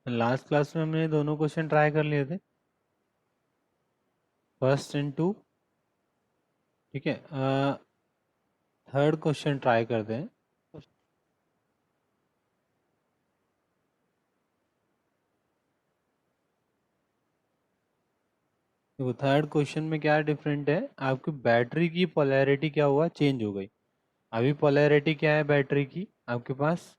Last class में हमने दोनों क्वेश्चन ट्राई कर लिए थे, फर्स्ट एंड टू। ठीक है, थर्ड क्वेश्चन ट्राई करते हैं। देखो थर्ड क्वेश्चन में क्या डिफरेंट है, आपकी बैटरी की पोलैरिटी क्या हुआ, चेंज हो गई। अभी पोलैरिटी क्या है बैटरी की आपके पास,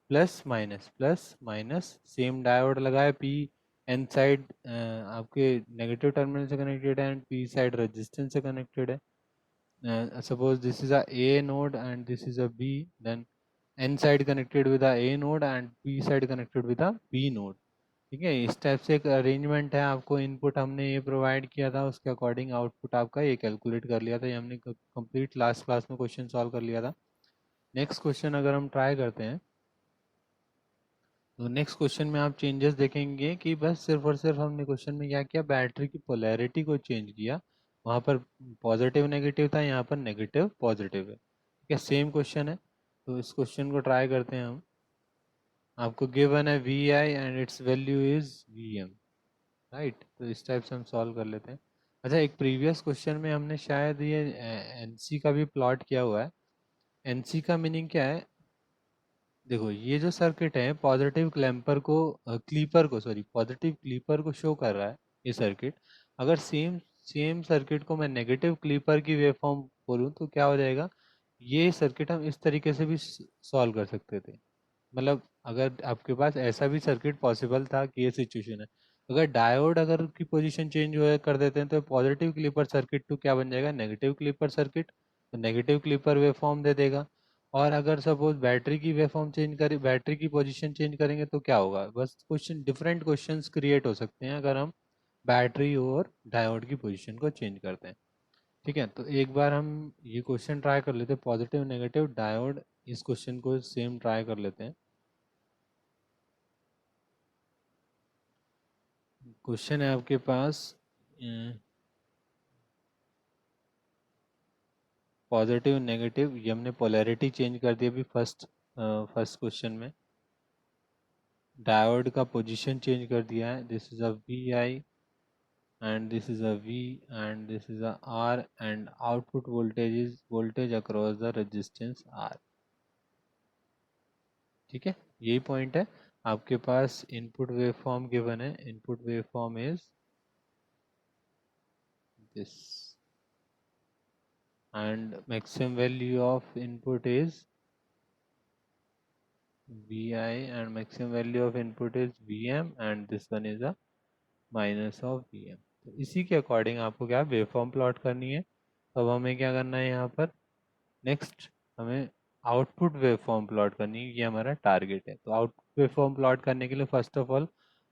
प्लस माइनस, सेम डायोड लगा है, पी एन साइड आपके नेगेटिव टर्मिनल से कनेक्टेड है एंड पी साइड रेजिस्टेंस से कनेक्टेड है। suppose this is a node and this is a b, then n side connected with a node and p side connected with a b node। ठीक है, इस type से एक arrangement है। आपको input हमने ये प्रोवाइड किया था, उसके अकॉर्डिंग आउटपुट आपका ये कैलकुलेट कर लिया था। ये हमने कंप्लीट लास्ट क्लास में क्वेश्चन सॉल्व कर लिया था। नेक्स्ट क्वेश्चन अगर हम ट्राई करते हैं, तो नेक्स्ट क्वेश्चन में आप चेंजेस देखेंगे कि बस सिर्फ और सिर्फ हमने क्वेश्चन में क्या किया, बैटरी की पोलैरिटी को चेंज किया। वहाँ पर पॉजिटिव नेगेटिव था, यहाँ पर नेगेटिव पॉजिटिव है। ठीक है, सेम क्वेश्चन है। तो इस क्वेश्चन को ट्राई करते हैं हम। आपको गिवन है V I and it's value is V M, right. तो इस टाइप से हम सॉल्व कर लेते हैं। अच्छा, एक प्रीवियस क्वेश्चन में हमने शायद ये एन सी का भी प्लॉट किया हुआ है। एन सी का मीनिंग क्या है, देखो ये जो सर्किट है पॉजिटिव क्लैम्पर को क्लीपर को सॉरी पॉजिटिव क्लीपर को शो कर रहा है ये सर्किट। अगर सेम सेम सर्किट को मैं नेगेटिव क्लीपर की वेवफॉर्म बोलूँ तो क्या हो जाएगा, ये सर्किट हम इस तरीके से भी सॉल्व कर सकते थे। मतलब अगर आपके पास ऐसा भी सर्किट पॉसिबल था कि ये सिचुएशन है, अगर डायोड अगर की पोजीशन चेंज हो कर देते हैं तो पॉजिटिव क्लीपर सर्किट टू क्या बन जाएगा, नेगेटिव क्लीपर सर्किट। तो नेगेटिव क्लीपर वेवफॉर्म दे देगा। और अगर सपोज बैटरी की वेवफॉर्म चेंज करें, बैटरी की पोजीशन चेंज करेंगे तो क्या होगा, बस क्वेश्चन डिफरेंट क्वेश्चंस क्रिएट हो सकते हैं अगर हम बैटरी और डायोड की पोजीशन को चेंज करते हैं। ठीक है, तो एक बार हम ये क्वेश्चन ट्राई कर लेते हैं, पॉजिटिव नेगेटिव डायोड। इस क्वेश्चन को सेम ट्राई कर लेते हैं। क्वेश्चन है आपके पास, पॉजिटिव नेगेटिव, ये हमने पोलैरिटी चेंज कर दी अभी फर्स्ट क्वेश्चन में। डायोड का पोजीशन चेंज कर दिया है, this is a V I and this is a V and this is a R and output voltage is voltage across the resistance R। ठीक है, यही पॉइंट है। आपके पास इनपुट वेवफॉर्म गिवन है, input waveform is this and maximum value of input is Vi and maximum value of input is Vm and this one is a minus of Vm। तो इसी के according आपको क्या waveform plot करनी है। तो अब हमें क्या करना है यहाँ पर, नेक्स्ट हमें आउटपुट वेवफॉर्म प्लॉट करनी है, ये हमारा टारगेट है। तो आउटपुट वेवफॉर्म प्लॉट करने के लिए फर्स्ट ऑफ ऑल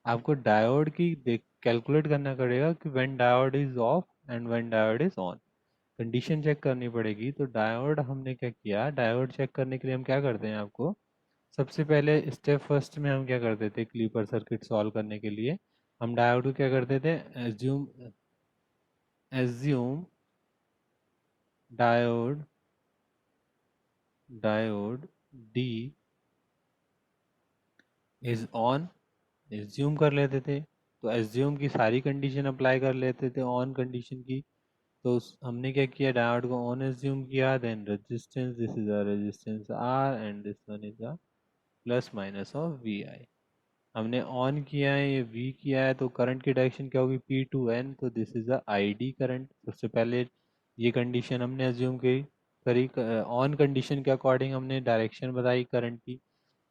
आपको डायोड की देख कैलकुलेट करना पड़ेगा कि when diode is off and when diode is on, condition check करनी पड़ेगी। तो डायोड हमने क्या किया, डायोड चेक करने के लिए हम क्या करते हैं, आपको सबसे पहले स्टेप फर्स्ट में हम क्या करते थे, क्लीपर सर्किट सॉल्व करने के लिए हम डायोड को क्या करते थे, assume assume diode diode D is on, assume कर लेते थे। तो एज्यूम की सारी कंडीशन अप्लाई कर लेते थे ऑन कंडीशन की। तो हमने क्या किया, डायोड को ऑन एज्यूम किया, then resistance, this is a resistance R and this one is a plus minus of V I. हमने ऑन किया है, ये वी किया है, तो करंट की डायरेक्शन क्या होगी, पी टू एन। तो this is a I D current. सबसे पहले ये कंडीशन हमने एज्यूम की करी, ऑन कंडीशन के अकॉर्डिंग हमने डायरेक्शन बताई करंट की।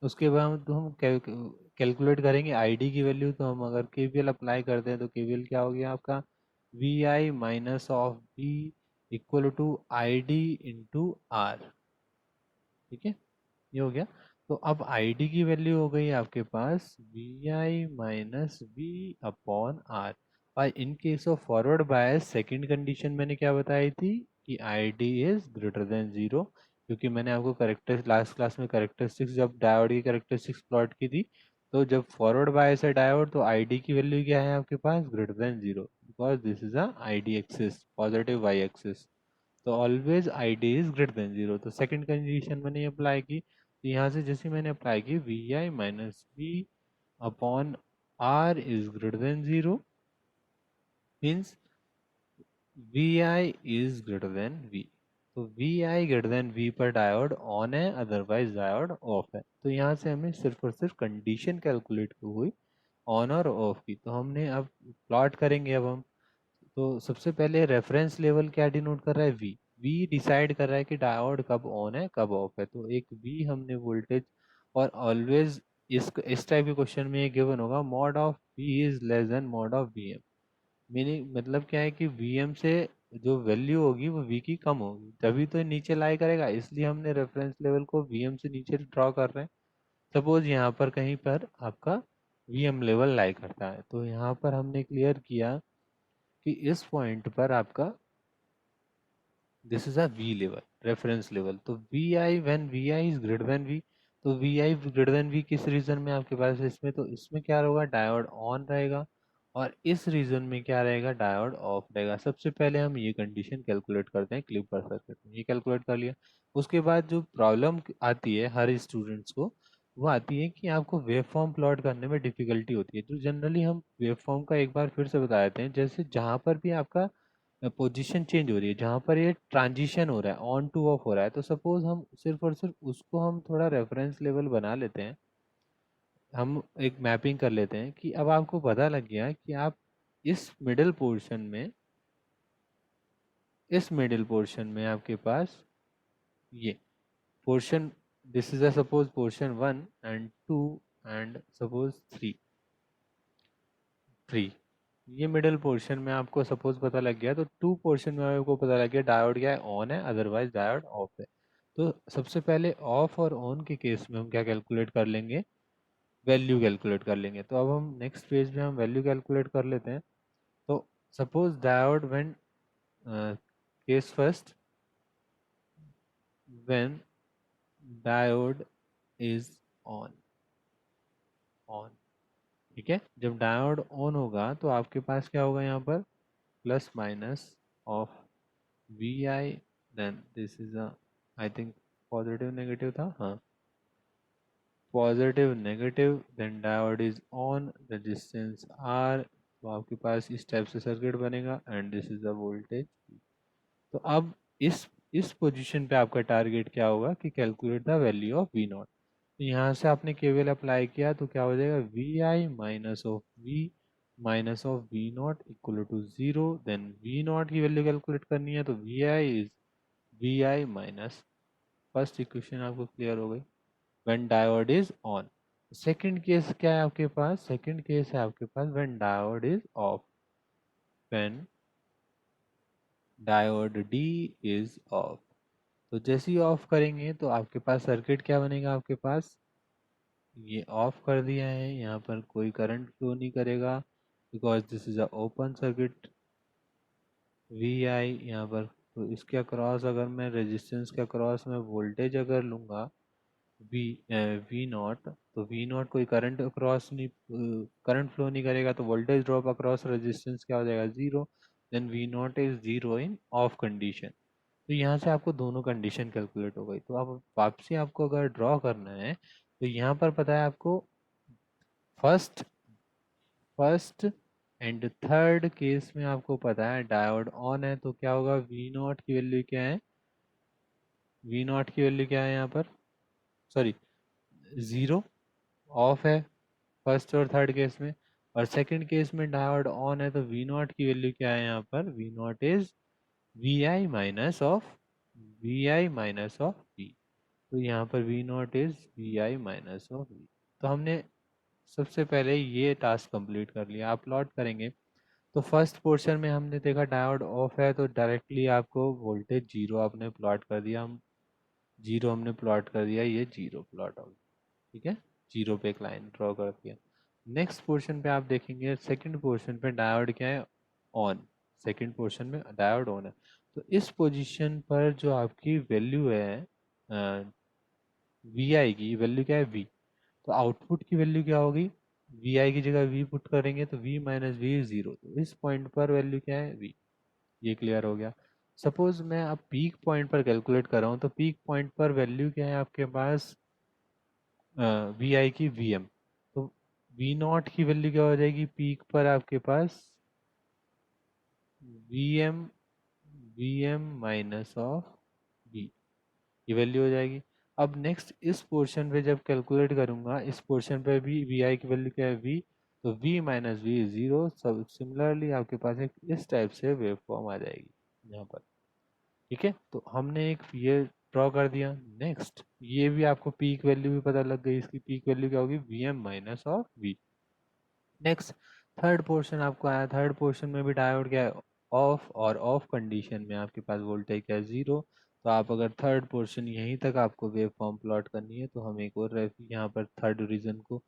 उसके बाद हम कैलकुलेट करेंगे आईडी की वैल्यू। तो हम अगर केवीएल अप्लाई करते हैं तो केवीएल क्या हो गया आपका, V I minus of B equal to I D into R. ठीक है, ये हो गया। तो अब आईडी की वैल्यू हो गई आपके पास V I minus V upon R. और in case of forward bias second condition मैंने क्या बताई थी कि ID is greater than zero, क्योंकि मैंने आपको करेक्टर लास्ट क्लास में करेक्टरिस्टिक्स जब डायोड की करेक्टरिस्टिक्स प्लॉट की थी, तो जब फॉरवर्ड बायस है डायोड तो आईडी की वैल्यू क्या है आपके पास, greater than zero, because this is a ID axis, positive Y axis. तो always I D is greater than zero. तो सेकंड कंडीशन मैंने अप्लाई की, तो यहाँ से जैसे मैंने अप्लाई की V I minus V upon R is greater than 0 means Vi is greater than V। तो Vi greater than V पर डायोड ऑन है, अदरवाइज डायोड ऑफ है। तो यहाँ से हमें सिर्फ और सिर्फ कंडीशन कैलकुलेट हुई ऑन और ऑफ की। तो हमने अब प्लॉट करेंगे अब हम। तो सबसे पहले रेफरेंस लेवल क्या डिनोट कर रहा है? V। V डिसाइड कर रहा है कि डायोड कब ऑन है कब ऑफ है। तो एक V हमने वोल्टेज, और ऑलवेज इस टाइप के क्वेश्चन में ये गिवन होगा mod of V is less then mod of Vm। Meaning मतलब क्या है कि Vm से जो वैल्यू होगी वो V की कम होगी, तभी तो ये नीचे लाई करेगा। इसलिए हमने रेफरेंस लेवल को Vm से नीचे ड्रॉ कर रहे हैं। सपोज यहाँ पर कहीं पर आपका Vm लेवल लाई करता है, तो यहाँ पर हमने क्लियर किया कि इस पॉइंट पर आपका this is a V level, reference level. तो Vi when Vi is greater then V, तो Vi ग्रेटर देन V किस रीजन में आपके पास है? इसमें तो इसमें क्या होगा, डायोड ऑन रहेगा, और इस रीजन में क्या रहेगा, डायोड ऑफ रहेगा। सबसे पहले हम ये कंडीशन कैलकुलेट करते हैं क्लिप पर सर्किट में। ये कैलकुलेट कर लिया। उसके बाद जो प्रॉब्लम आती है हर स्टूडेंट्स को, वो आती है कि आपको वेव फॉर्म प्लॉट करने में डिफिकल्टी होती है। तो जनरली हम वेव फॉर्म का एक बार फिर से बता देते हैं। जैसे जहाँ पर भी आपका पोजीशन चेंज हो रही है, जहाँ पर ये ट्रांजिशन हो रहा है, ऑन टू ऑफ हो रहा है, तो सपोज हम सिर्फ और सिर्फ उसको हम थोड़ा रेफरेंस लेवल बना लेते हैं। हम एक मैपिंग कर लेते हैं कि अब आपको पता लग गया कि आप इस मिडिल पोर्शन में, इस मिडिल पोर्शन में आपके पास ये portion, this is a suppose portion 1 and 2 and suppose 3, ये मिडिल पोर्शन में आपको सपोज पता लग गया। तो टू पोर्शन में आपको पता लग गया डायोड क्या है, ऑन है, अदरवाइज डायोड ऑफ है। तो सबसे पहले ऑफ और ऑन के केस में हम क्या कैलकुलेट कर लेंगे, वैल्यू कैलकुलेट कर लेंगे। तो अब हम नेक्स्ट पेज में हम वैल्यू कैलकुलेट कर लेते हैं। तो suppose diode when, case first, when diode is on, on, ठीक है। जब डायोड ऑन होगा तो आपके पास क्या होगा यहाँ पर, plus minus of Vi, then this is a, I think positive negative था, हाँ, positive negative, then diode is on, resistance R। तो आपके पास इस टाइप से सर्किट बनेगा and this is the voltage. तो अब इस पोजीशन पे आपका टारगेट क्या होगा कि calculate the value of V not. तो यहाँ से आपने केवल अप्लाई किया तो क्या हो जाएगा, Vi minus of V minus of V not equal to 0। Then V not की वैल्यू कैलकुलेट करनी है, तो Vi is Vi minus, first equation आपको क्लियर हो गई, when diode is on. Second case क्या है आपके पास, सेकंड केस है आपके पास when diode is off, when diode D is off. तो जैसे ही ऑफ करेंगे तो आपके पास सर्किट क्या बनेगा, आपके पास ये ऑफ कर दिया है, यहाँ पर कोई करंट फ्लो नहीं करेगा because this is a open circuit. Vi यहाँ पर, तो इसके अक्रॉस अगर मैं रेजिस्टेंस के अक्रॉस में वोल्टेज अगर लूँगा वी नॉट, तो वी नॉट कोई करंट अक्रॉस नहीं, करंट फ्लो नहीं करेगा, तो वोल्टेज ड्रॉप अक्रॉस रेजिस्टेंस क्या हो जाएगा, 0। Then V not is 0 in off condition. तो यहाँ से आपको दोनों कंडीशन कैलकुलेट हो गई। तो अब वापसी आपको अगर ड्रॉ करना है, तो यहाँ पर पता है आपको first first and third case में आपको पता है डायोड ऑन है, तो क्या होगा, वी नॉट की वैल्यू क्या है, वी नॉट की वैल्यू क्या है यहाँ पर, सॉरी 0, ऑफ है फर्स्ट और थर्ड केस में। और सेकंड केस में डायोड ऑन है, तो वी नॉट की वैल्यू क्या है यहाँ पर, V not is Vi minus of, Vi minus of V। तो यहाँ पर V not is Vi minus of V। तो हमने सबसे पहले ये टास्क कंप्लीट कर लिया। आप प्लॉट करेंगे तो फर्स्ट पोर्शन में हमने देखा डायोड ऑफ है, तो डायरेक्टली आपको वोल्टेज 0 आपने प्लॉट कर दिया, हम 0 हमने प्लॉट कर दिया, ये 0 प्लॉट हो गया, ठीक है। 0 पे एक लाइन ड्रॉ कर दिया। नेक्स्ट पोर्शन पे आप देखेंगे, सेकंड पोर्शन पे डायोड क्या है, ऑन, सेकंड पोर्शन में डायोड ऑन है। तो इस पोजीशन पर जो आपकी वैल्यू है वी आई की वैल्यू क्या है, वी। तो आउटपुट की वैल्यू क्या होगी, वी आई की जगह वी पुट करेंगे तो वी माइनस वी इज 0। तो इस पॉइंट पर वैल्यू क्या है, वी। ये क्लियर हो गया। सपोज मैं अब पीक पॉइंट पर कैलकुलेट कर रहा हूँ, तो पीक पॉइंट पर वैल्यू क्या है आपके पास, वी आई की वी एम। तो वी नॉट की वैल्यू क्या हो जाएगी, पीक पर आपके पास V M minus of V, ये वैल्यू हो जाएगी। अब नेक्स्ट इस पोर्शन पे जब कैलकुलेट करूंगा, इस पोर्शन पे भी वी आई की वैल्यू क्या है, वी, तो V minus V is zero. सब सिमिलरली आपके पास एक इस टाइप से वेव फॉर्म आ जाएगी यहाँ पर। ठीक है, तो हमने एक ये ड्रॉ कर दिया। नेक्स्ट ये भी आपको पीक वैल्यू भी पता लग गई, इसकी पीक वैल्यू क्या होगी, V M minus of V. Next third portion आपको आया, थर्ड पोर्शन में भी डायोड क्या है, ऑफ, और ऑफ कंडीशन में आपके पास वोल्टेज क्या है, जीरो। तो आप अगर थर्ड पोर्शन यहीं तक आपको वेव फॉर्म प्लॉट करनी है, तो हम एक और यहाँ पर थर्ड रीजन को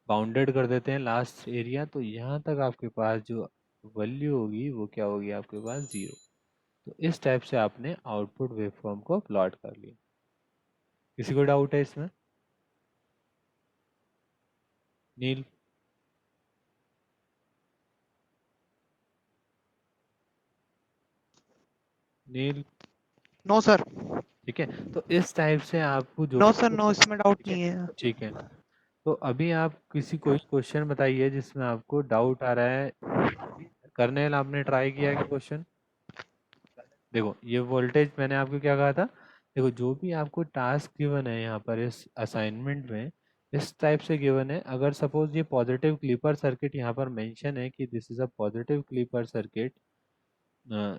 बाउंडेड कर देते हैं, लास्ट एरिया। तो यहाँ तक आपके पास जो वैल्यू होगी वो क्या होगी, आपके पास जीरो। तो इस टाइप से आपने आउटपुट वेव फॉर्म को प्लॉट कर लिया। किसी को डाउट है इसमें? नील? नील? No sir. ठीक है, तो इस टाइप से आपको जो नो भी, सर, नो, इसमें डाउट ठीक है, नहीं है। ठीक है। तो अभी आप किसी कोई क्वेश्चन बताइए जिसमें आपको डाउट आ रहा है। करनेल आपने ट्राई किया है क्वेश्चन? देखो ये वोल्टेज मैंने आपको क्या कहा था, देखो जो भी आपको टास्क गिवन है यहाँ पर इस असाइनमेंट में, इस टाइप से गिवन है। अगर सपोज ये पॉजिटिव क्लीपर सर्किट यहाँ पर मेंशन है कि this is a positive clipper circuit,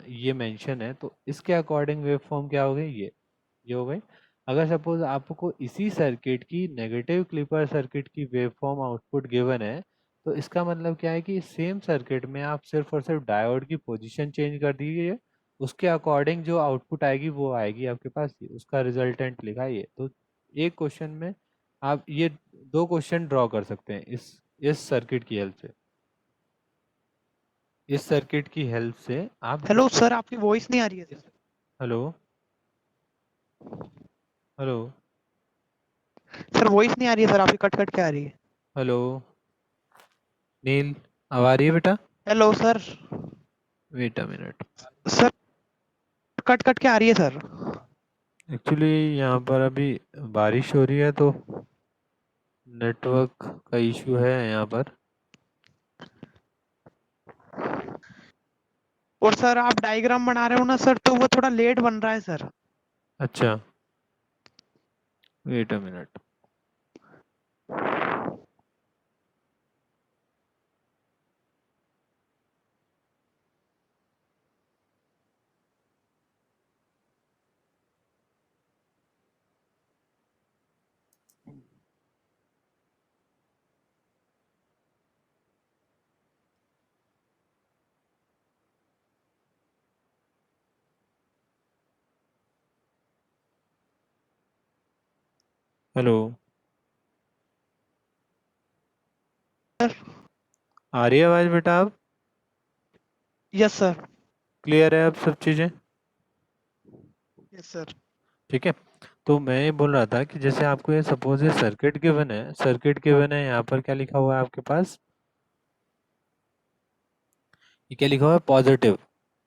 ये मेंशन है, तो इसके अकॉर्डिंग वेव फॉर्म क्या हो गई, ये हो गई। अगर सपोज आपको इसी सर्किट की नेगेटिव क्लीपर सर्किट की वेव फॉर्म आउटपुट गिवन है, तो इसका मतलब क्या है कि सेम सर्किट में आप सिर्फ और सिर्फ डायोड की पोजीशन चेंज कर दीजिए, उसके अकॉर्डिंग जो आउटपुट आएगी वो आएगी आपके पास, उसका रिजल्टेंट लिखा है ये। तो एक क्वेश्चन में आप ये दो क्वेश्चन ड्रॉ कर सकते हैं इस सर्किट की हेल्प से। इस सर्किट की हेल्प से आप हेलो सर, आपकी वॉइस नहीं आ रही है sir. Hello? Hello? Sir voice नहीं आ रही है सर, आपकी कट कट के आ रही है। हेलो? नील, अब आ रही है बेटा? Hello sir. Wait a minute. Sir cut cut के आ रही है सर। एक्चुअली यहाँ पर अभी बारिश हो रही है, तो नेटवर्क का इशू है यहाँ पर। और सर आप डायग्राम बना रहे हो ना सर, तो वो थोड़ा लेट बन रहा है सर। अच्छा, wait a minute. Hello? Sir. आ रही है आवाज़ बेटा अब? Yes sir. क्लियर है अब सब चीज़ें? Yes sir. ठीक है, तो मैं ये बोल रहा था कि जैसे आपको ये सपोज ये सर्किट गिवन है, सर्किट गिवन है, यहाँ पर क्या लिखा हुआ है आपके पास, ये क्या लिखा हुआ है, पॉजिटिव,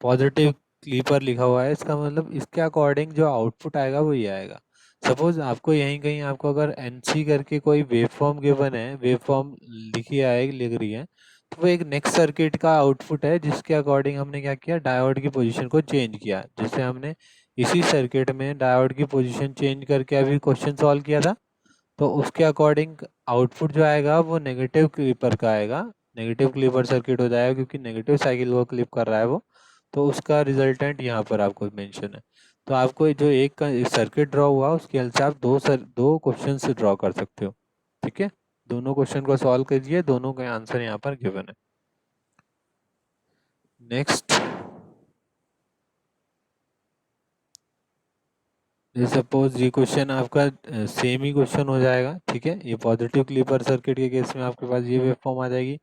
पॉजिटिव क्लीपर लिखा हुआ है। इसका मतलब इसके अकॉर्डिंग जो आउटपुट आएगा वो ये आएगा। सपोज आपको यहीं कहीं आपको अगर एनसी करके कोई वेव फॉर्म गिवन है, वेव फॉर्म लिखी आए लिख रही है, तो वो एक नेक्स्ट सर्किट का आउटपुट है, जिसके अकॉर्डिंग हमने क्या किया, डायोड की पोजीशन को चेंज किया। जैसे हमने इसी सर्किट में डायोड की पोजीशन चेंज करके अभी क्वेश्चन सॉल्व किया था, तो उसके अकॉर्डिंग आउटपुट जो आएगा वो नेगेटिव क्लिपर का आएगा, नेगेटिव क्लिपर सर्किट हो जाएगा, क्योंकि नेगेटिव साइकिल को क्लिप कर रहा है वो। तो उसका रिजल्टेंट यहाँ पर आपको मेंशन है। तो आपको जो एक सर्किट ड्रॉ हुआ उसके हेल्प से आप दो क्वेश्चन से ड्रॉ कर सकते हो। ठीक है, दोनों क्वेश्चन को सॉल्व कीजिए, दोनों के आंसर यहाँ पर गिवन है। नेक्स्ट, सपोज ये क्वेश्चन आपका सेम ही क्वेश्चन हो जाएगा। ठीक है, ये पॉजिटिव क्लीपर सर्किट के केस में आपके पास ये वेव फॉर्म आ जाएगी।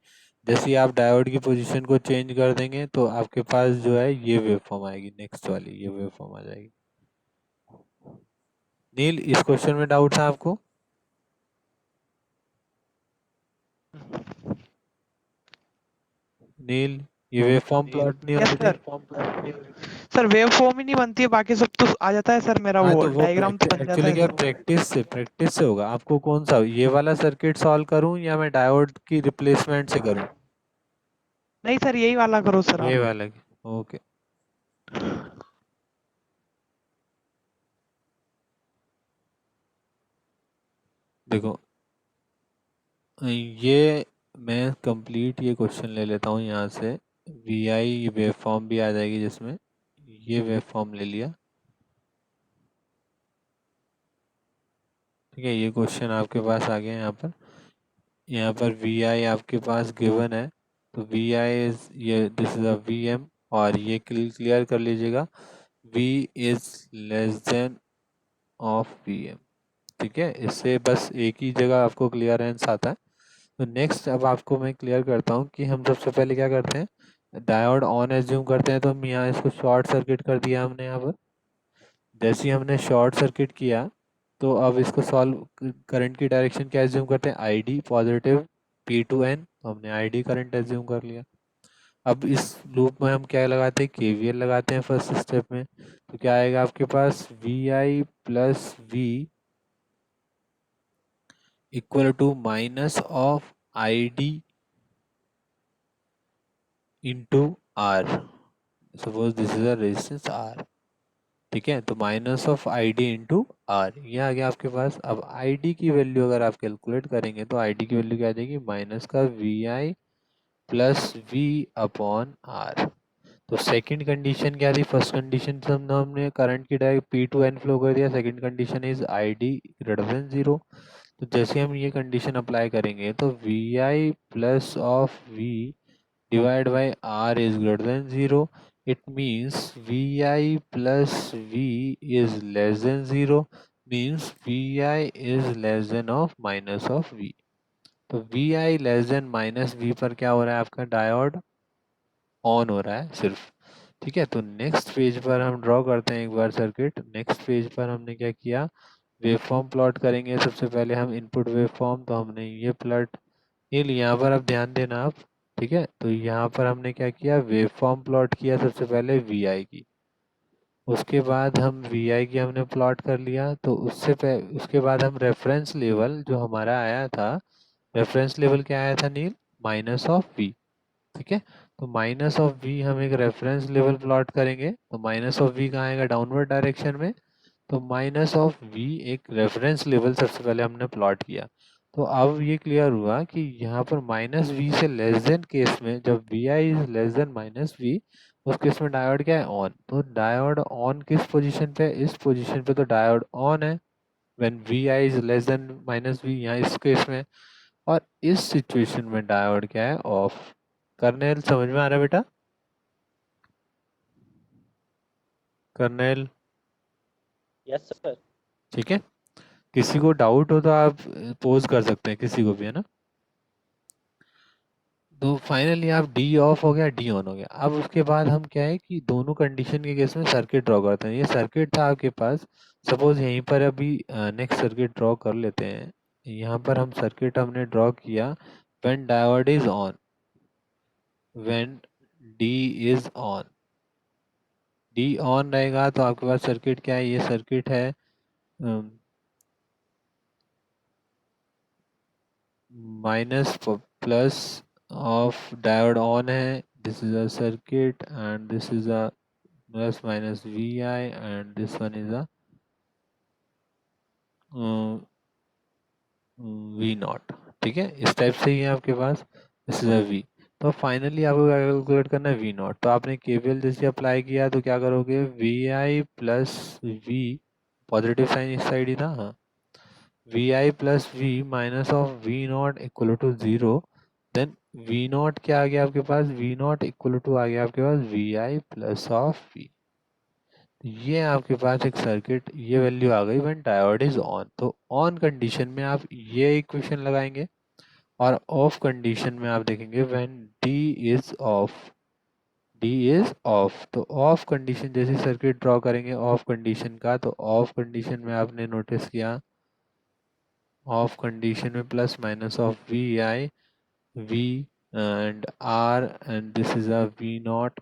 जैसे ही आप डायोड की पोजीशन को चेंज कर देंगे तो आपके पास जो है ये वेव फॉर्म आएगी, नेक्स्ट वाली ये वेव फॉर्म आ जाएगी। नील, इस क्वेश्चन में डाउट था आपको? नील, ये वेव फॉर्म प्लॉट नहीं हो यस रही थी? सर। सर वेव फॉर्म ही नहीं बनती है, बाकी सब तो आ जाता है सर मेरा, हाँ वो तो वो डायग्राम तो बन जाता एक्चुअली है क्या सर। प्रैक्टिस से होगा। आपको कौन सा ये वाला सर्किट सॉल्व करूं या मैं डायोड की रिप्लेसमेंट से करूं? नहीं सर, यही वाला करो सर ये आप। वाला। ओके। देखो ये मैं कंप्लीट ये क्वेश्चन ले लेता हूँ यहाँ से। वी आई वेव फॉर्म भी आ जाएगी जिसमें ये वेव फॉर्म ले लिया। ठीक है, ये क्वेश्चन आपके पास आ गया यहाँ पर। यहाँ पर वी आई आपके पास गिवन है, तो वी आई इज ये this is a V M, और ये क्लियर कर लीजिएगा, V is less than of V M. ठीक है, इससे बस एक ही जगह आपको क्लियरेंस आता है। तो नेक्स्ट अब आपको मैं क्लियर करता हूँ कि हम सबसे पहले क्या करते हैं, डायोड ऑन एज्यूम करते हैं। तो हम यहाँ इसको शॉर्ट सर्किट कर दिया हमने यहाँ पर। जैसे ही हमने शॉर्ट सर्किट किया, तो अब इसको सॉल्व करंट की डायरेक्शन क्या एज्यूम करते हैं, ID positive P to N, तो हमने आईडी करंट एज्यूम कर लिया। अब इस लूप में हम क्या लगाते हैं, केवीएल लगाते हैं फर्स्ट स्टेप में। तो क्या आएगा आपके पास, V I plus V equal to minus of I D into R. Suppose this is a resistance R. ठीक है, तो minus of I D into R, ये आ गया आपके पास। अब आई डी की वैल्यू अगर आप कैलकुलेट करेंगे तो आई डी की वैल्यू क्या आ जाएगी, माइनस का V I plus V upon R. तो सेकंड कंडीशन क्या थी, फर्स्ट कंडीशन से हमने करंट की direct P to N flow कर दिया। Second condition is I D greater than zero. तो जैसे हम ये कंडीशन अप्लाई करेंगे तो V I plus of V divide by R is greater than zero. It means V I plus V is less than zero, means V I is less than of minus of V. तो V I less than minus V पर क्या हो रहा है, आपका diode on हो रहा है सिर्फ। ठीक है, तो नेक्स्ट पेज पर हम ड्रॉ करते हैं एक बार सर्किट। नेक्स्ट पेज पर हमने क्या किया, वेवफॉर्म प्लॉट करेंगे। सबसे पहले हम इनपुट वेवफॉर्म, तो हमने ये प्लॉट ये लिया। यहाँ पर आप ध्यान देना आप। ठीक है, तो यहाँ पर हमने क्या किया, वेवफॉर्म प्लॉट किया सबसे पहले वी आई की। उसके बाद हम वी आई की हमने प्लॉट कर लिया। तो उसके बाद हम रेफरेंस लेवल जो हमारा आया था, रेफरेंस लेवल क्या आया था नील, माइनस ऑफ वी। ठीक है, तो माइनस ऑफ वी हम एक रेफरेंस लेवल प्लॉट करेंगे। तो माइनस ऑफ वी कहाँ आएगा, डाउनवर्ड डायरेक्शन में। तो माइनस ऑफ वी एक रेफरेंस लेवल सबसे पहले हमने प्लॉट किया। तो अब ये क्लियर हुआ कि यहाँ पर माइनस वी से लेस देन केस में, जब V I is less than minus V, उस केस में डायोड क्या है, ऑन। तो डायोड ऑन किस पोजीशन पे, इस पोजीशन पे तो डायोड ऑन है when V I is less than minus V, यहाँ इस केस में। और इस सिचुएशन में डायोड क्या है, ऑफ। कर्नेल समझ में आ रहा है बेटा, कर्नेल? Yes sir. ठीक है, किसी को डाउट हो तो आप पोज कर सकते हैं, किसी को भी, है ना। तो फाइनली आप डी ऑफ हो गया, डी ऑन हो गया। अब उसके बाद हम क्या है कि दोनों कंडीशन के केस में सर्किट ड्रॉ करते हैं। ये सर्किट था आपके पास, सपोज यहीं पर अभी नेक्स्ट सर्किट ड्रॉ कर लेते हैं। यहाँ पर हम सर्किट हमने ड्रॉ किया, when diode is on, when D is on, D on रहेगा तो आपके पास सर्किट क्या है, ये सर्किट है minus plus of diode on है, this is a circuit and this is a plus minus vi and this one is a v not. ठीक है, इस टाइप से ही है आपके पास, दिस इज अ v। तो फाइनली आपको क्या कैलकुलेट करना है, v नॉट। तो आपने केवीएल जैसे अप्लाई किया तो क्या करोगे, vi plus v, positive sign इस साइड ही था, हाँ, V I plus V minus of V not equal to zero. Then V not क्या आ गया आपके पास, वी नॉट इक्वल टू आ गया आपके पास V I plus of V. ये आपके पास एक सर्किट, ये वैल्यू आ गई व्हेन डायोड इज ऑन। तो ऑन कंडीशन में आप ये इक्वेशन लगाएंगे, और ऑफ कंडीशन में आप देखेंगे when D is off, D is off. तो ऑफ कंडीशन जैसे सर्किट ड्रॉ करेंगे ऑफ कंडीशन का, तो ऑफ कंडीशन में आपने नोटिस किया, ऑफ कंडीशन में plus minus of V I V and R and this is a V not.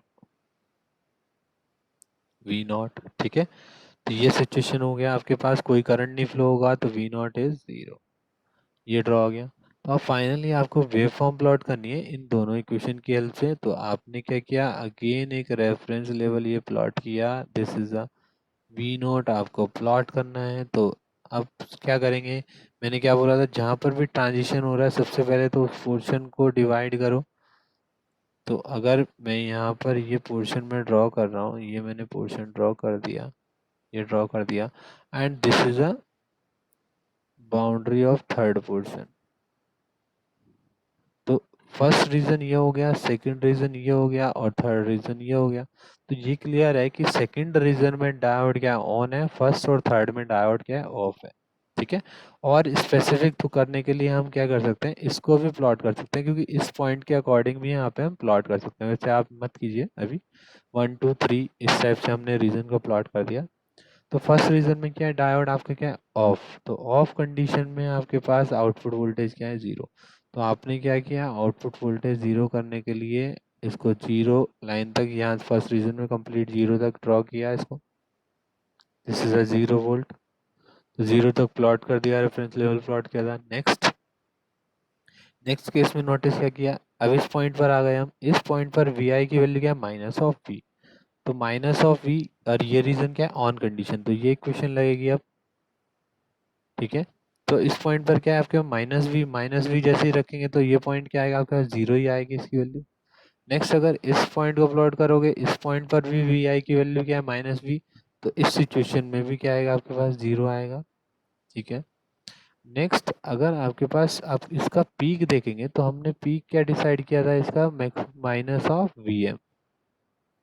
V not. ठीक है, तो ये सिचुएशन हो गया, आपके पास कोई करंट नहीं फ्लो होगा तो वी नॉट इज 0। ये ड्रॉ हो गया। तो अब फाइनली आपको वेव फॉर्म प्लॉट करनी है इन दोनों इक्वेशन की हेल्प से। तो आपने क्या किया, अगेन एक रेफरेंस लेवल ये प्लॉट किया, this is a V note आपको प्लॉट करना है। तो अब क्या करेंगे, मैंने क्या बोला था, जहाँ पर भी ट्रांजिशन हो रहा है सबसे पहले तो उस पोर्शन को डिवाइड करो। तो अगर मैं यहाँ पर ये पोर्शन में ड्रॉ कर रहा हूँ, ये मैंने पोर्शन ड्रॉ कर दिया, ये ड्रॉ कर दिया, and this is a boundary of third portion. तो फर्स्ट रीजन ये हो गया, सेकंड रीजन ये हो गया, और थर्ड रीजन ये हो गया। तो ये क्लियर है कि सेकंड रीजन में डायोड क्या ऑन है, फर्स्ट और थर्ड में डायोड क्या है, ऑफ है। ठीक है, और स्पेसिफिक तो करने के लिए हम क्या कर सकते हैं, इसको भी प्लॉट कर सकते हैं, क्योंकि इस पॉइंट के अकॉर्डिंग भी यहाँ पे हम प्लॉट कर सकते हैं। वैसे आप मत कीजिए अभी, 1 2 3 इस टाइप से हमने रीजन को प्लॉट कर दिया। तो फर्स्ट रीजन में क्या है, डायोड आपका क्या है, ऑफ। तो ऑफ कंडीशन में आपके पास आउटपुट वोल्टेज क्या है, 0। तो आपने क्या किया, आउटपुट वोल्टेज 0 करने के लिए इसको 0 लाइन तक, यहाँ फर्स्ट रीजन में कंप्लीट 0 तक ड्रॉ किया इसको, दिस इज अ 0 वोल्ट। तो 0 तक प्लॉट कर दिया, रेफरेंस लेवल प्लॉट किया था। नेक्स्ट नेक्स्ट केस में नोटिस क्या किया, अब इस पॉइंट पर आ गए हम, इस पॉइंट पर वी आई की वैल्यू क्या है, माइनस ऑफ वी। तो माइनस ऑफ वी, और ये रीजन क्या है, ऑन कंडीशन, तो ये इक्वेशन लगेगी अब। ठीक है, तो इस पॉइंट पर क्या है आपके, माइनस वी जैसे ही रखेंगे तो ये पॉइंट क्या आएगा आपके पास, 0 ही आएगी इसकी वैल्यू। नेक्स्ट अगर इस पॉइंट को प्लॉट करोगे, इस पॉइंट पर भी वी आई की वैल्यू क्या है, माइनस वी। तो इस सिचुएशन में भी क्या आएगा आपके पास, 0 आएगा। ठीक है, नेक्स्ट अगर आपके पास आप इसका पीक देखेंगे, तो हमने पीक क्या डिसाइड किया था इसका, माइनस ऑफ वी एम।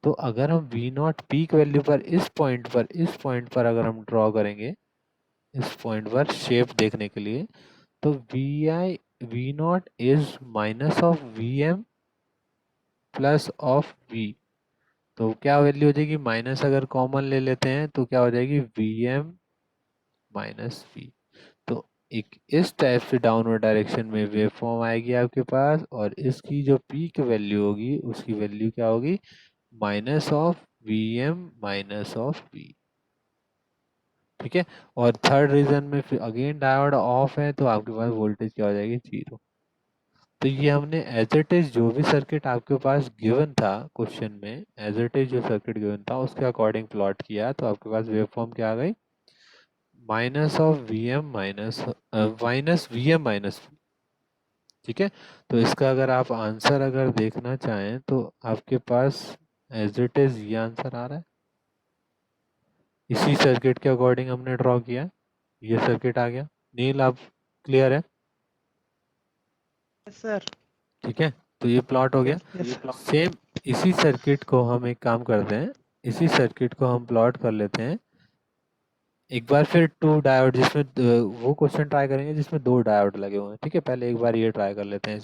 तो अगर हम वी नॉट पीक वैल्यू पर इस पॉइंट पर अगर हम ड्रॉ करेंगे, इस पॉइंट पर शेप देखने के लिए, तो V not is minus of V M plus of V. तो क्या वैल्यू हो जाएगी, माइनस अगर कॉमन ले लेते हैं तो क्या हो जाएगी, वी एम माइनस वी। तो एक इस टाइप से डाउनवर्ड डायरेक्शन में वेव फॉर्म आएगी आपके पास, और इसकी जो पीक वैल्यू होगी उसकी वैल्यू क्या होगी, minus of V M minus of V. ठीक है, और थर्ड रीजन में फिर अगेन डायोड ऑफ है, तो आपके पास वोल्टेज क्या हो जाएगी, 0। तो ये हमने एज इट इज जो भी सर्किट आपके पास गिवन था क्वेश्चन में, एज इट इज जो सर्किट गिवन था उसके अकॉर्डिंग प्लॉट किया, तो आपके पास वेव फॉर्म क्या आ गई, minus of V M minus V M minus. ठीक है, तो इसका अगर आप आंसर अगर देखना चाहें तो आपके पास एज इट इज ये आंसर आ रहा है, इसी सर्किट के अकॉर्डिंग हमने ड्रॉ किया, ये सर्किट आ गया। नील आप क्लियर है, यस सर। ठीक है, तो ये प्लॉट हो गया। यस सेम इसी सर्किट को हम एक काम करते हैं, इसी सर्किट को हम प्लॉट कर लेते हैं एक बार फिर, टू डायोड जिसमें वो क्वेश्चन ट्राई करेंगे जिसमें 2 डायोड लगे हुए हैं। ठीक है, पहले एक बार ये ट्राई कर लेते हैं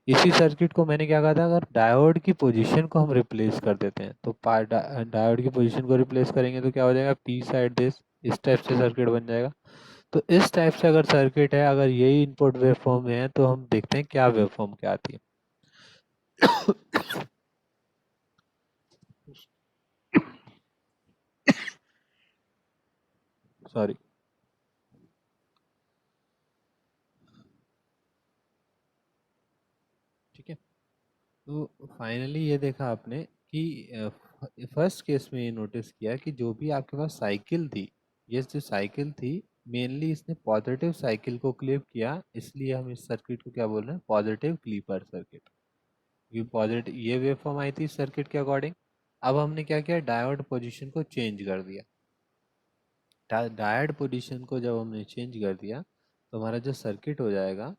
इसी सर्किट को। मैंने क्या कहा था, अगर डायोड की पोजीशन को हम रिप्लेस कर देते हैं, तो डायोड की पोजीशन को रिप्लेस करेंगे तो क्या हो जाएगा, पी साइड दिस, इस टाइप से सर्किट बन जाएगा। तो इस टाइप से अगर सर्किट है, अगर यही इनपुट वेव फॉर्म में है, तो हम देखते हैं क्या वेव फॉर्म क्या आती है। सॉरी, ठीक है, तो फाइनली ये देखा आपने कि फर्स्ट केस में ये नोटिस किया कि जो भी आपके पास साइकिल थी, ये जो साइकिल थी मेनली इसने पॉजिटिव साइकिल को क्लिप किया, इसलिए हम इस सर्किट को क्या बोल रहे हैं, पॉजिटिव क्लीपर सर्किट। ये पॉजिटिव ये वेव फॉर्म आई थी सर्किट के अकॉर्डिंग। अब हमने क्या किया, डायोड पोजीशन को चेंज कर दिया। डायोड पोजीशन को जब हमने चेंज कर दिया, तो हमारा जो सर्किट हो जाएगा,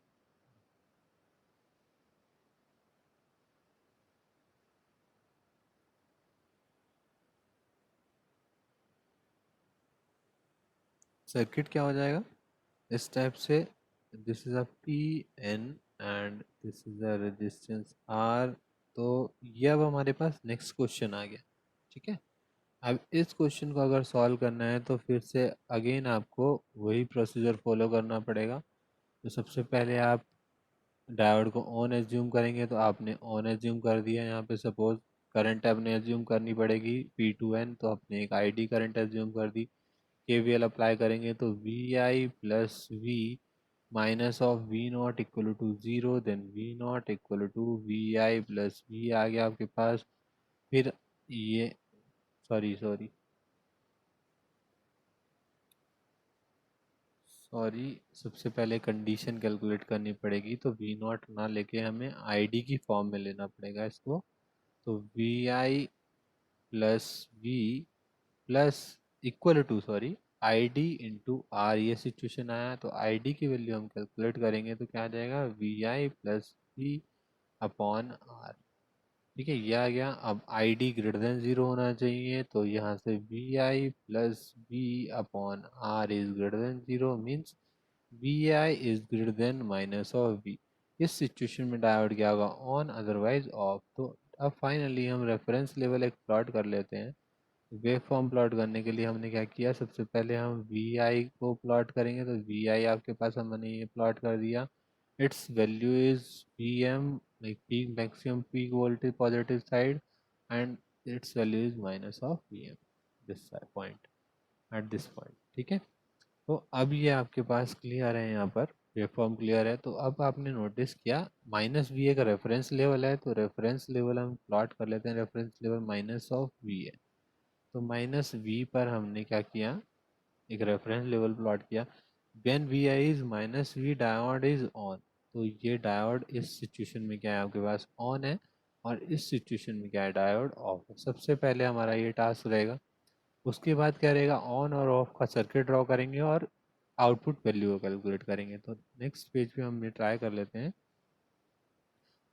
सर्किट क्या हो जाएगा इस टाइप से, this is a P N and this is a resistance R. तो ये अब हमारे पास नेक्स्ट क्वेश्चन आ गया। ठीक है, अब इस क्वेश्चन को अगर सॉल्व करना है तो फिर से अगेन आपको वही प्रोसीजर फॉलो करना पड़ेगा। तो सबसे पहले आप डायोड को ऑन एज्यूम करेंगे, तो आपने ऑन एज्यूम कर दिया यहाँ पे सपोज, करंट अपने एज्यूम करनी पड़ेगी P2N, तो अपने एक ID करंट एज्यूम कर दी। KVL अप्लाई करेंगे तो VI plus V minus of V not equal to 0, then V not equal to VI plus V आ गया आपके पास। फिर ये सॉरी सॉरी सॉरी सबसे पहले कंडीशन कैलकुलेट करनी पड़ेगी, तो V नॉट ना लेके हमें ID की फॉर्म में लेना पड़ेगा इसको। तो VI plus V plus equal to sorry ID into R, ये सिचुएशन आया तो ID की वैल्यू हम कैलकुलेट करेंगे तो क्या आ जाएगा VI plus V upon R. ठीक है, ये आ गया। अब ID ग्रेटर देन 0 होना चाहिए, तो यहाँ से VI plus V upon R is greater than 0 means VI is greater than minus of V। इस सिचुएशन में डायोड क्या होगा, ऑन अदरवाइज ऑफ। तो अब फाइनली हम रेफरेंस लेवल एक प्लॉट कर लेते हैं। वेव फॉर्म प्लॉट करने के लिए हमने क्या किया, सबसे पहले हम VI को प्लॉट करेंगे। तो VI आपके पास हमने ये प्लॉट कर दिया। It's value is PM, like peak maximum peak voltage positive side, and its value is minus of PM this point at this point। ठीक है, तो अब ये आपके पास क्लियर है, यहाँ पर वेवफॉर्म क्लियर है। तो अब आपने नोटिस किया माइनस वी एक रेफरेंस लेवल है, तो रेफरेंस लेवल हम प्लॉट कर लेते हैं। Reference level minus of V है, तो माइनस वी पर हमने क्या किया, एक रेफरेंस लेवल प्लॉट किया। When V I is minus V diode is on, तो ये डायोड इस सिचुएशन में क्या है आपके पास ऑन है, और इस सिचुएशन में क्या है डायोड ऑफ है। सबसे पहले हमारा ये टास्क रहेगा। उसके बाद क्या रहेगा, ऑन और ऑफ का सर्किट ड्रॉ करेंगे और आउटपुट वैल्यू को कैलकुलेट करेंगे। तो नेक्स्ट पेज पे हम ये ट्राई कर लेते हैं,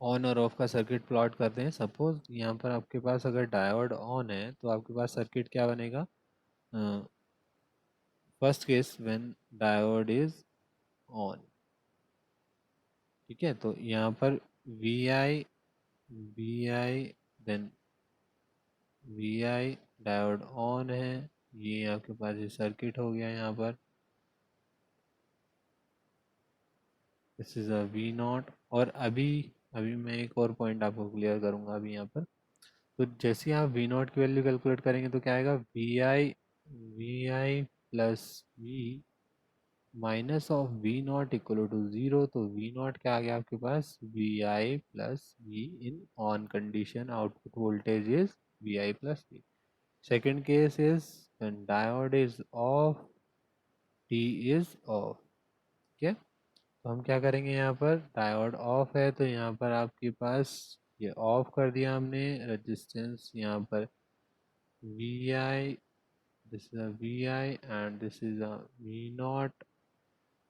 ऑन और ऑफ का सर्किट प्लॉट करते हैं। सपोज यहाँ पर आपके पास अगर डायोड ऑन है तो आपके पास सर्किट क्या बनेगा, first case when diode is on. ठीक है, तो यहाँ पर V I then diode on है, ये आपके पास ये सर्किट हो गया। यहाँ पर this is a V naught. और अभी अभी मैं एक और पॉइंट आपको क्लियर करूंगा अभी यहाँ पर। तो जैसे ही आप वी नॉट की वैल्यू कैलकुलेट करेंगे तो क्या आएगा, V I plus V minus of V not equal to 0। तो वी नॉट क्या आ गया आपके पास, VI plus V in on condition output voltage is VI plus V। Second case is when diode is off, T is off। ठीक है, तो हम क्या करेंगे, यहाँ पर डायोड ऑफ है तो यहाँ पर आपके पास ये ऑफ कर दिया हमने रेजिस्टेंस। यहाँ पर VI, this is a VI and this is a V not.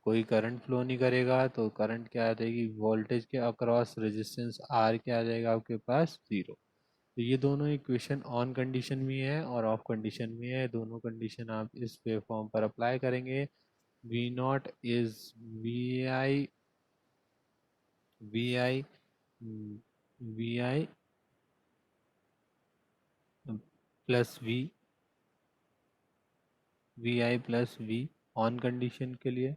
कोई करंट फ्लो नहीं करेगा, तो करंट क्या आ जाएगी, वोल्टेज के अक्रॉस रेजिस्टेंस R क्या आ जाएगा आपके पास 0। तो ये दोनों इक्वेशन ऑन कंडीशन में है और ऑफ कंडीशन में है। दोनों कंडीशन आप इस वेव फॉर्म पर अप्लाई करेंगे। V not is VI VI VI plus VI plus V on condition के लिए,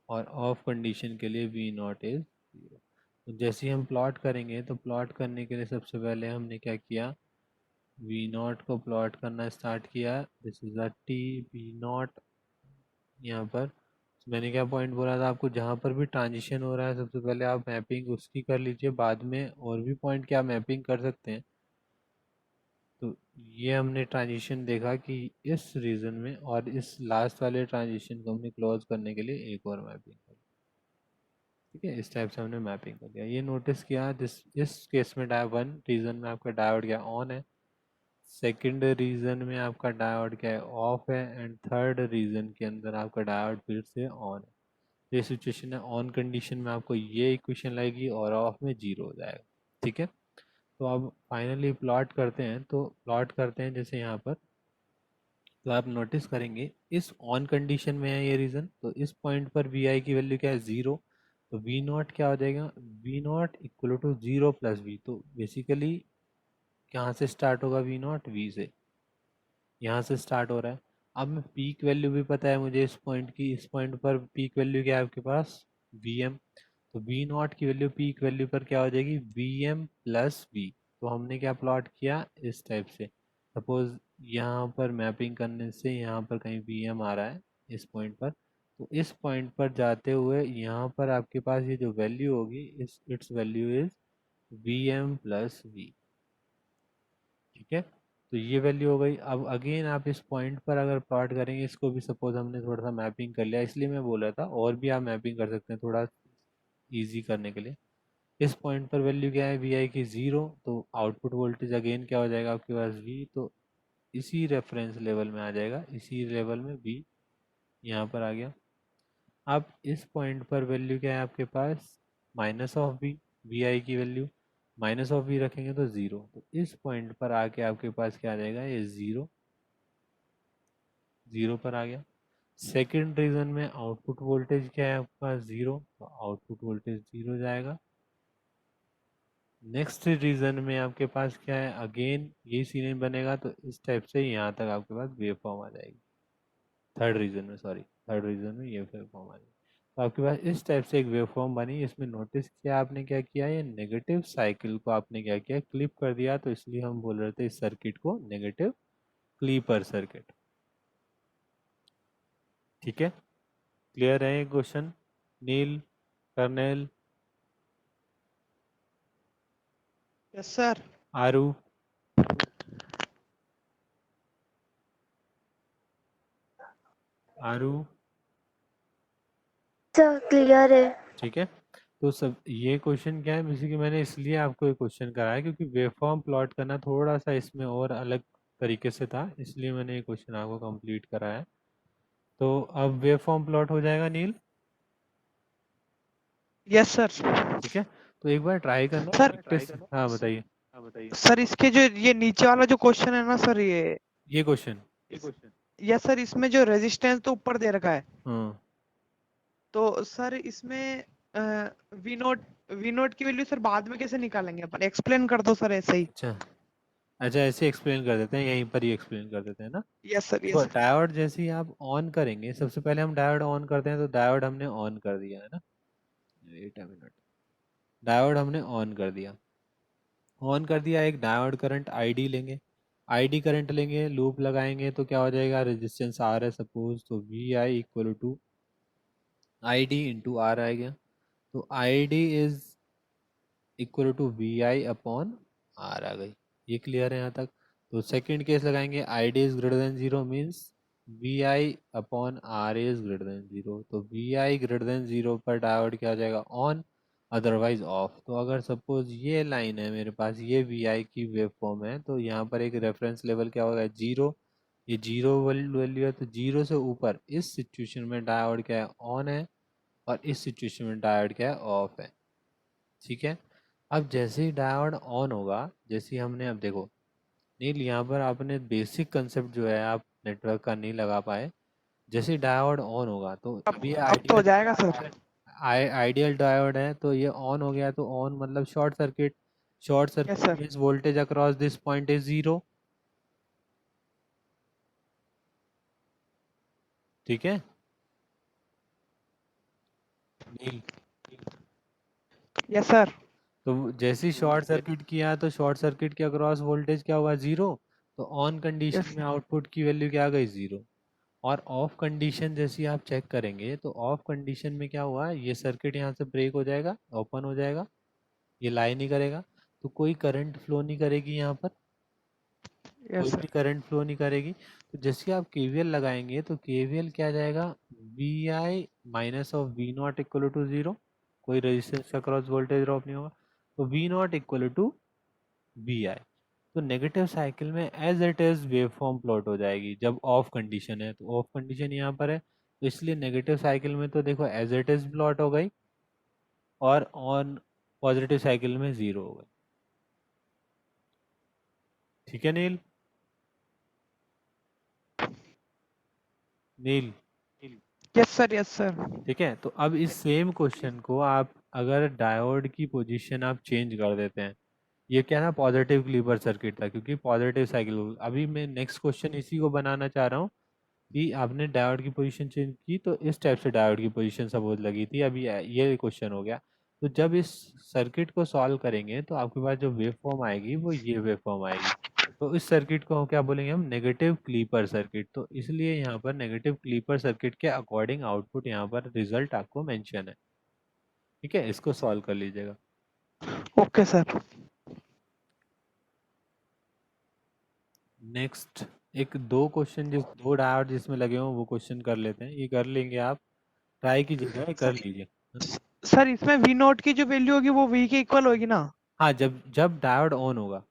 और ऑफ कंडीशन के लिए V नॉट इज 0। तो जैसे ही हम प्लॉट करेंगे, तो प्लॉट करने के लिए सबसे पहले हमने क्या किया, V नॉट को प्लॉट करना स्टार्ट किया। This is a T V not. यहाँ पर मैंने क्या पॉइंट बोला था आपको, जहाँ पर भी ट्रांजिशन हो रहा है सबसे पहले आप मैपिंग उसकी कर लीजिए, बाद में और भी पॉइंट क्या मैपिंग कर सकते हैं। तो ये हमने ट्रांजिशन देखा कि इस रीजन में, और इस लास्ट वाले ट्रांजिशन को हमने क्लोज करने के लिए एक और मैपिंग कर। ठीक है, इस टाइप से हमने मैपिंग कर दिया। ये नोटिस किया इस केस में वन रीजन में आपका डायोड क्या ऑन है, सेकंड रीजन में आपका डायोड क्या है ऑफ है, एंड थर्ड रीजन के अंदर आपका डायोड फिर से ऑन है। ये सिचुएशन है, ऑन कंडीशन में आपको ये इक्वेशन लगेगी और ऑफ में 0 हो जाएगा। ठीक है, तो अब फाइनली प्लॉट करते हैं। तो प्लॉट करते हैं जैसे यहाँ पर, तो आप नोटिस करेंगे इस ऑन कंडीशन में है ये रीजन, तो इस पॉइंट पर VI की वैल्यू क्या है 0। तो V नॉट क्या हो जाएगा, V not equal to 0 plus V। तो बेसिकली कहाँ से स्टार्ट होगा, V नॉट V से, यहाँ से स्टार्ट हो रहा है। अब मैं पीक वैल्यू भी पता है मुझे इस पॉइंट की, इस पॉइंट पर पीक वैल्यू क्या है आपके पास VM। तो V नॉट की वैल्यू पीक वैल्यू पर क्या हो जाएगी, VM प्लस V। तो हमने क्या प्लॉट किया इस टाइप से। सपोज यहाँ पर मैपिंग करने से यहाँ पर कहीं VM आ रहा है इस पॉइंट पर, तो इस पॉइंट पर जाते हुए यहाँ पर आपके पास ये जो वैल्यू होगी it's value is VM plus V। ठीक है, तो ये वैल्यू हो गई। अब अगेन आप इस पॉइंट पर अगर प्लॉट करेंगे, इसको भी सपोज हमने थोड़ा सा मैपिंग कर लिया, इसलिए मैं बोल रहा था और भी आप मैपिंग कर सकते हैं थोड़ा इजी करने के लिए। इस पॉइंट पर वैल्यू क्या है VI की 0, तो आउटपुट वोल्टेज अगेन क्या हो जाएगा आपके पास V, तो इसी रेफरेंस लेवल में आ जाएगा, इसी लेवल में V यहाँ पर आ गया। अब इस पॉइंट पर वैल्यू क्या है आपके पास माइनस ऑफ V, VI की वैल्यू माइनस ऑफ V रखेंगे तो 0, तो इस पॉइंट पर आके आपके पास क्या आ जाएगा ये 0 पर आ गया। सेकेंड रीजन में आउटपुट वोल्टेज क्या है आपके पास 0, तो आउटपुट वोल्टेज 0 जाएगा। नेक्स्ट रीजन में आपके पास क्या है, अगेन यही सीन बनेगा, तो इस टाइप से यहाँ तक आपके पास वेव फॉर्म आ जाएगी। थर्ड रीजन में ये वेव फॉर्म आ जाएगी। तो आपके पास इस टाइप से एक वेव फॉर्म बनी। इसमें नोटिस किया आपने क्या किया, ये नेगेटिव साइकिल को आपने क्या किया क्लिप कर दिया, तो इसलिए हम बोल रहे थे इस सर्किट को नेगेटिव क्लीपर सर्किट। ठीक है, क्लियर है ये क्वेश्चन नील, कर्नेल, यस सर। आरू? आरू सर क्लियर है। ठीक है, तो सब ये क्वेश्चन क्या है बेसिकली मैंने इसलिए आपको ये क्वेश्चन कराया क्योंकि वेवफॉर्म प्लॉट करना थोड़ा सा इसमें और अलग तरीके से था, इसलिए मैंने ये क्वेश्चन आपको कंप्लीट कराया। तो अब वेवफॉर्म प्लॉट हो जाएगा नील। Yes sir. ठीक है, तो एक बार ट्राई करना सर प्रैक्टिस। हाँ बताइए। सर इसके जो ये नीचे वाला जो क्वेश्चन है ना सर, ये क्वेश्चन यस सर, इसमें जो रेजिस्टेंस तो ऊपर दे रखा है, हाँ तो सर इसमें वी नोट की वैल्यू सर बाद में कैसे निकालेंगे अपन? एक्सप्लेन कर दो सर ऐसे ही। अच्छा अच्छा, ऐसे एक्सप्लेन कर देते हैं, यहीं पर ही एक्सप्लेन कर देते हैं ना। Yes sir. देखो यस सर। डायोड जैसे ही आप ऑन करेंगे, सबसे पहले हम डायोड ऑन करते हैं, तो डायोड हमने ऑन कर दिया है ना, वेट अ मिनट, डायोड हमने ऑन कर दिया। ऑन कर दिया, एक डायोड करंट ID लेंगे, ID करंट लेंगे, लूप लगाएंगे, तो क्या हो जाएगा रेजिस्टेंस R है सपोज, तो VI equal to ID into R आ गया, तो ID is equal to VI upon R आ गई। ये क्लियर है यहाँ तक? तो सेकंड केस लगाएंगे, ID is greater than 0 means VI upon R is greater than 0, तो VI ग्रेटर देन 0 पर डायोड क्या हो जाएगा ऑन, अदरवाइज ऑफ। तो अगर सपोज ये लाइन है मेरे पास, ये VI की वेव फॉर्म है, तो यहाँ पर एक रेफरेंस लेवल क्या होगा 0, ये 0 वैल्यू है, तो 0 से ऊपर इस सिचुएशन में डायोड क्या है ऑन है, और इस सिचुएशन में डायोड क्या है ऑफ है। ठीक है, अब जैसे ही डायोड ऑन होगा, जैसे ही हमने, अब देखो नील यहाँ पर आपने बेसिक कंसेप्ट जो है आप नेटवर्क का नहीं लगा पाए। जैसे ही डायोड ऑन होगा तो अभी अब तो हो जाएगा सर। आइडियल डायोड है, तो ये ऑन हो गया, तो ऑन मतलब short circuit, short yes circuit sir. Means voltage across this point is 0। ठीक है नील, यस सर। तो जैसे ही शॉर्ट सर्किट किया, तो शॉर्ट सर्किट के अक्रॉस वोल्टेज क्या हुआ 0, तो ऑन कंडीशन यस में आउटपुट की वैल्यू क्या आ गई 0। और ऑफ कंडीशन जैसी आप चेक करेंगे, तो ऑफ कंडीशन में क्या हुआ, ये सर्किट यहाँ से ब्रेक हो जाएगा, ओपन हो जाएगा, ये लाई नहीं करेगा, तो कोई करंट फ्लो नहीं करेगी यहाँ पर, कोई यस भी सर। करंट फ्लो नहीं करेगी। तो जैसे आप KVL लगाएंगे, तो KVL क्या जाएगा VI minus of V not equal to 0, कोई रेजिस्टेंस का क्रॉस वोल्टेज ड्रॉप नहीं होगा, तो V not equal to VI। तो नेगेटिव साइकिल में as it is wave form plot हो जाएगी जब ऑफ कंडीशन है, तो ऑफ कंडीशन यहाँ पर है, तो इसलिए नेगेटिव साइकिल में तो देखो एज इट इज प्लॉट हो गई, और ऑन पॉजिटिव साइकिल में 0 हो गई। ठीक है नील, नील यस सर। Yes sir. ठीक है, तो अब इस सेम क्वेश्चन को आप अगर डायोड की पोजीशन आप चेंज कर देते हैं, ये क्या था पॉजिटिव क्लीवर सर्किट था क्योंकि पॉजिटिव साइकिल, अभी मैं नेक्स्ट क्वेश्चन इसी को बनाना चाह रहा हूँ कि आपने डायोड की पोजीशन चेंज की, तो इस टाइप से डायोड की पोजीशन सपोज लगी थी, अभी ये क्वेश्चन हो गया, तो जब इस सर्किट को सॉल्व करेंगे तो आपके पास जो वेव फॉर्म आएगी वो ये वेव फॉर्म आएगी। तो इस सर्किट को क्या बोलेंगे हम, नेगेटिव क्लीपर सर्किट। तो इसलिए यहाँ पर नेगेटिव क्लीपर सर्किट के अकॉर्डिंग आउटपुट यहाँ पर रिजल्ट आपको मेंशन है। ठीक है, इसको सॉल्व कर लीजिएगा। Okay sir. नेक्स्ट एक दो क्वेश्चन दो डायोड जिसमें लगे हो वो क्वेश्चन कर लेते हैं, ये कर लेंगे, आप ट्राई कीजिएगा, ये कर लीजिए। सर इसमें वी नोट की जो वैल्यू होगी वो वी के इक्वल होगी ना? हाँ, जब जब डायोड ऑन होगा,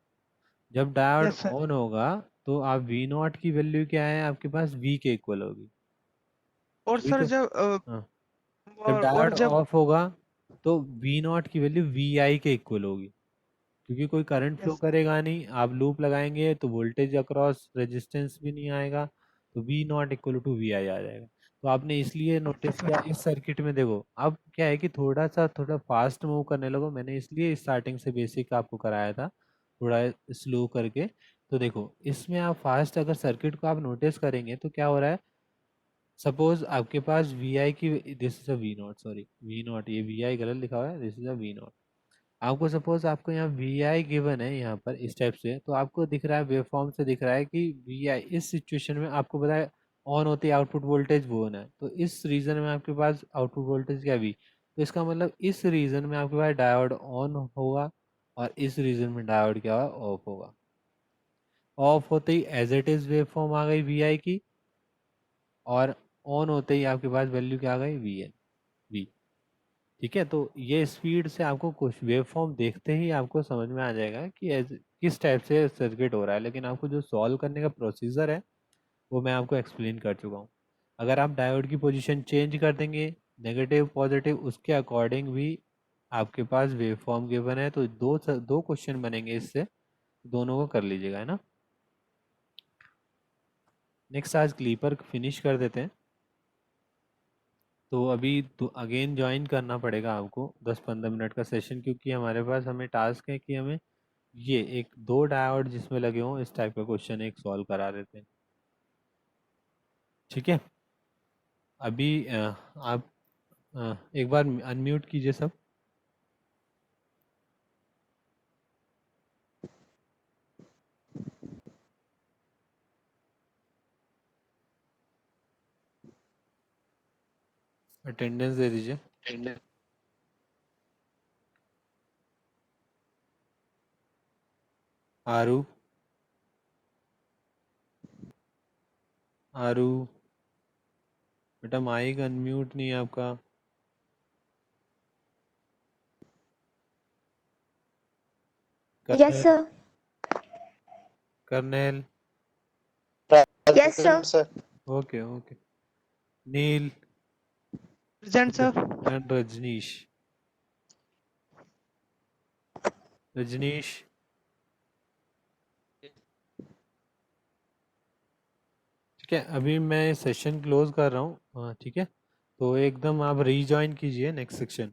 जब डायोड यस सर। ऑन होगा तो आप वी नॉट की वैल्यू क्या है आपके पास, वी के इक्वल होगी। और अभी सर तो जब हाँ, जब और डायोड जब ऑफ होगा तो वी नॉट की वैल्यू वी आई के इक्वल होगी, क्योंकि कोई करंट फ्लो यस करेगा नहीं, आप लूप लगाएंगे तो वोल्टेज अक्रॉस रेजिस्टेंस भी नहीं आएगा, तो V not equal to V I आ जाएगा। तो आपने इसलिए नोटिस किया इस सर्किट में, देखो अब क्या है कि थोड़ा फास्ट मूव करने लगो, मैंने इसलिए स्टार्टिंग से बेसिक आपको कराया था थोड़ा स्लो करके। तो देखो इसमें आप फास्ट अगर सर्किट को आप नोटिस करेंगे तो क्या हो रहा है, सपोज आपके पास वी आई की, this is a V naught, sorry V naught, ये वी आई गलत लिखा हुआ है, this is a V naught. आपको सपोज आपको यहाँ वी आई गिवन है यहाँ पर इस टाइप से, तो आपको दिख रहा है वेव फॉर्म से दिख रहा है कि वी आई इस सिचुएशन में आपको पता है ऑन होती है आउटपुट वोल्टेज वो है, तो इस रीजन में आपके पास आउटपुट वोल्टेज क्या वी, तो इसका मतलब इस रीजन में आपके पास डायोड ऑन होगा और इस रीजन में डायोड क्या होगा, ऑफ होगा। ऑफ होते ही as it is wave form आ गई वी आई की, और ऑन होते ही आपके पास वैल्यू क्या आ गई, वी एन, वी। ठीक है, तो ये स्पीड से आपको कुछ वेव फॉर्म देखते ही आपको समझ में आ जाएगा कि किस टाइप से सर्किट हो रहा है, लेकिन आपको जो सॉल्व करने का प्रोसीजर है वो मैं आपको एक्सप्लेन कर चुका हूँ। अगर आप डायोड की पोजीशन चेंज कर देंगे नेगेटिव पॉजिटिव, उसके अकॉर्डिंग भी आपके पास वेव फॉर्म गिवन है, तो दो क्वेश्चन बनेंगे इससे, दोनों को कर लीजिएगा, है ना। नेक्स्ट आज क्लीपर फिनिश कर देते हैं। तो अभी तो अगेन ज्वाइन करना पड़ेगा आपको 10-15 मिनट का सेशन, क्योंकि हमारे पास हमें टास्क है कि हमें ये एक दो डायोड जिसमें लगे हों इस टाइप का क्वेश्चन एक सॉल्व करा देते हैं। ठीक है, अभी आप एक बार अनम्यूट कीजिए सब। अटेंडेंस दे दीजिए। आरू, आरू बेटा माइक अनम्यूट नहीं है आपका। Yes, Karnail, sir. Karnail, Yes, sir. sir. Okay okay, Neel present sir. And Rajneesh, Rajneesh ठीक है, अभी मैं सेशन क्लोज कर रहा हूँ। हाँ ठीक है, तो एकदम आप रीजॉइन कीजिए नेक्स्ट सेक्शन।